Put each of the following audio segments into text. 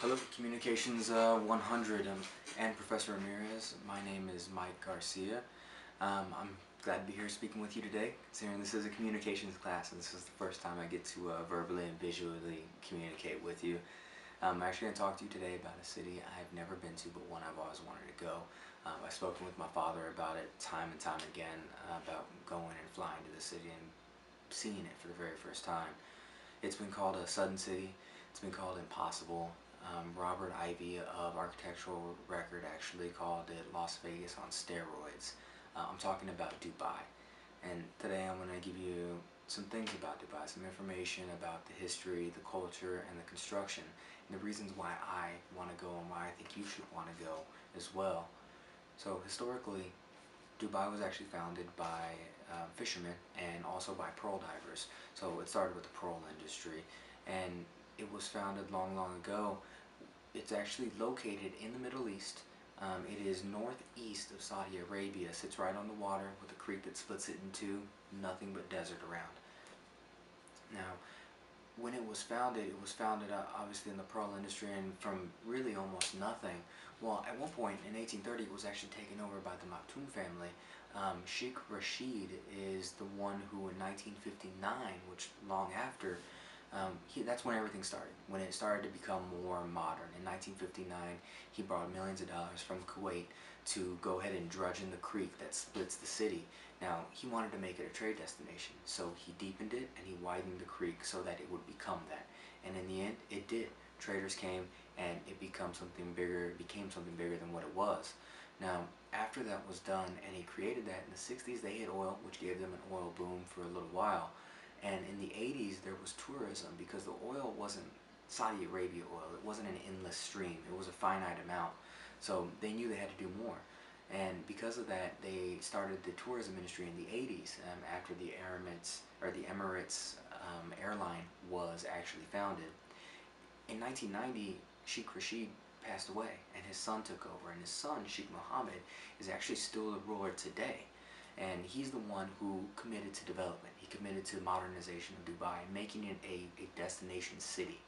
Hello, Communications 100 and Professor Ramirez. My name is Mike Garcia. I'm glad to be here speaking with you today, considering this is a communications class and this is the first time I get to verbally and visually communicate with you. I'm actually going to talk to you today about a city I've never been to, but one I've always wanted to go. I've spoken with my father about it time and time again, about going and flying to the city and seeing it for the very first time. It's been called a sudden city. It's been called impossible. Robert Ivy of Architectural Record actually called it Las Vegas on steroids. I'm talking about Dubai. And today I'm going to give you some things about Dubai, some information about the history, the culture, and the construction, and the reasons why I want to go and why I think you should want to go as well. So historically, Dubai was actually founded by fishermen and also by pearl divers. So it started with the pearl industry, and it was founded long, long ago. It's actually located in the Middle East. It is northeast of Saudi Arabia, sits right on the water with a creek that splits it in two, nothing but desert around. Now, when it was founded obviously in the pearl industry and from really almost nothing. Well, at one point in 1830 it was actually taken over by the Maktoum family. Sheikh Rashid is the one who in 1959, which long after, that's when everything started, when it started to become more modern. In 1959, he brought millions of dollars from Kuwait to go ahead and dredge in the creek that splits the city. Now, he wanted to make it a trade destination, so he deepened it and he widened the creek so that it would become that. And in the end, it did. Traders came and it became something bigger than what it was. Now, after that was done and he created that, in the 60s they hit oil, which gave them an oil boom for a little while. And in the 80s there was tourism because the oil wasn't Saudi Arabia oil. It wasn't an endless stream. It was a finite amount. So they knew they had to do more. And because of that, they started the tourism industry in the 80s after the Emirates airline was actually founded. In 1990, Sheikh Rashid passed away and his son took over. And his son, Sheikh Mohammed, is actually still the ruler today. And he's the one who committed to development. He committed to modernization of Dubai, making it a destination city.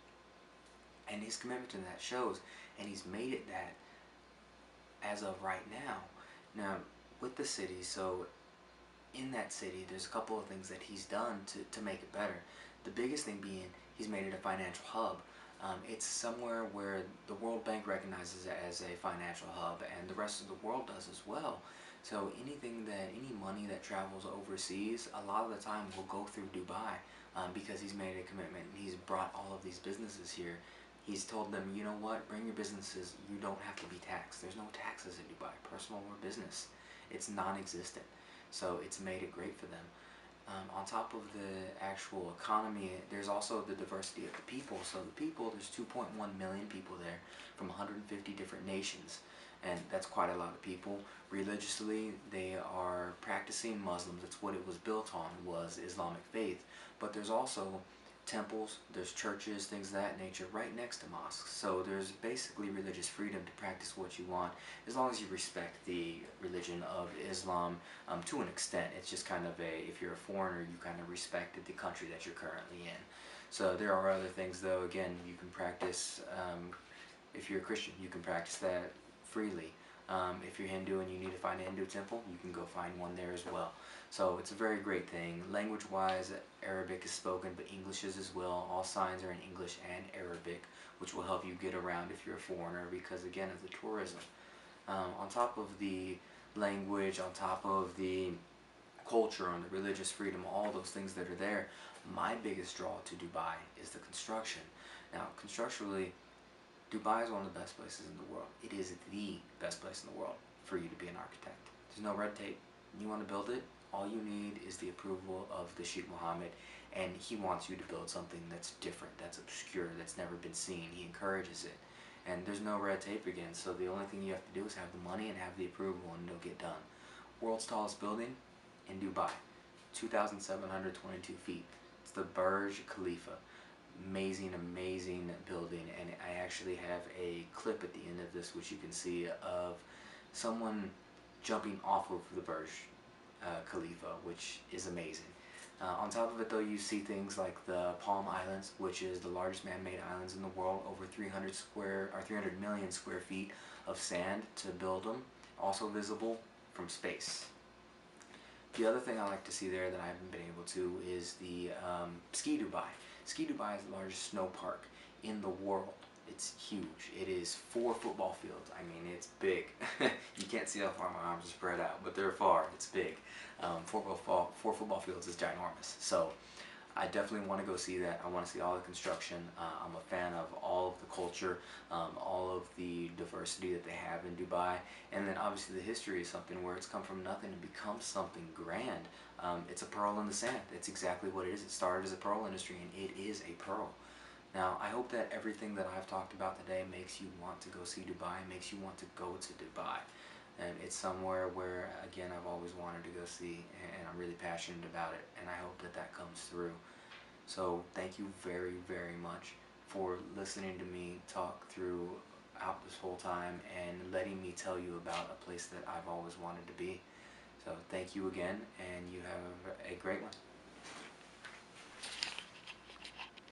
And his commitment to that shows, and he's made it that as of right now. Now, with the city, so in that city, there's a couple of things that he's done to make it better. The biggest thing being, he's made it a financial hub. It's somewhere where the World Bank recognizes it as a financial hub, and the rest of the world does as well. So any money that travels overseas, a lot of the time will go through Dubai because he's made a commitment. He's brought all of these businesses here. He's told them, you know what, bring your businesses, you don't have to be taxed. There's no taxes in Dubai, personal or business. It's non-existent. So it's made it great for them. On top of the actual economy, there's also the diversity of the people. So the people, there's 2.1 million people there from 150 different nations. And that's quite a lot of people. Religiously, they are practicing Muslims. That's what it was built on, was Islamic faith. But there's also temples, there's churches, things of that nature right next to mosques. So there's basically religious freedom to practice what you want as long as you respect the religion of Islam to an extent. It's just kind of if you're a foreigner, you kind of respected the country that you're currently in. So there are other things though, again, you can practice, if you're a Christian, you can practice that freely. If you're Hindu and you need to find a Hindu temple, you can go find one there as well. So it's a very great thing. Language-wise, Arabic is spoken, but English is as well. All signs are in English and Arabic, which will help you get around if you're a foreigner because, again, of the tourism. On top of the language, on top of the culture and the religious freedom, all those things that are there, my biggest draw to Dubai is the construction. Now, constructurally, Dubai is one of the best places in the world. It is the best place in the world for you to be an architect. There's no red tape. You want to build it, all you need is the approval of the Sheikh Mohammed, and he wants you to build something that's different, that's obscure, that's never been seen. He encourages it. And there's no red tape again, so the only thing you have to do is have the money and have the approval and it'll get done. World's tallest building in Dubai, 2,722 feet. It's the Burj Khalifa. Amazing, amazing building, and I actually have a clip at the end of this which you can see of someone jumping off of the Burj Khalifa, which is amazing. On top of it though, you see things like the Palm Islands, which is the largest man-made islands in the world, over 300 million square feet of sand to build them, also visible from space. The other thing I like to see there that I haven't been able to is the Ski Dubai. Ski Dubai is the largest snow park in the world. It's huge. It is 4 football fields. I mean, it's big. You can't see how far my arms are spread out, but they're far. It's big. 4 football fields is ginormous. So I definitely want to go see that. I want to see all the construction. I'm a fan of all of the culture, all of the diversity that they have in Dubai, and then obviously the history is something where it's come from nothing to become something grand. It's a pearl in the sand. It's exactly what it is. It started as a pearl industry, and it is a pearl. Now, I hope that everything that I've talked about today makes you want to go see Dubai, makes you want to go to Dubai. And it's somewhere where, again, I've always wanted to go see, and I'm really passionate about it, and I hope that that comes through. So thank you very, very much for listening to me talk throughout this whole time and letting me tell you about a place that I've always wanted to be. So thank you again, and you have a great one.